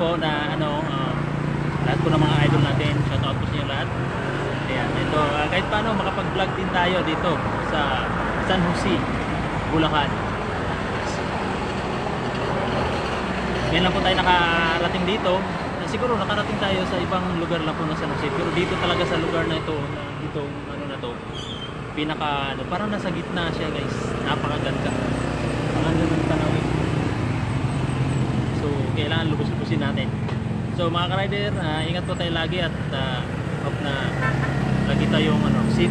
po na lahat po ng mga idol natin. Shout out po sa inyo lahat. Ayan, ito, kahit paano makapag-vlog din tayo dito sa San Jose, Bulacan. Ngayon lang po tayo nakarating dito. Siguro nakarating tayo sa ibang lugar lang po ng San Jose, pero dito talaga sa lugar na ito, dito na to, pinaka parang nasa gitna siya, guys. Napakaganda. Ang ganda ng tanawin. So kailangan lubos-lubusin natin. So mga ka-rider, ingat po tayo lagi at hope na lagi tayong safe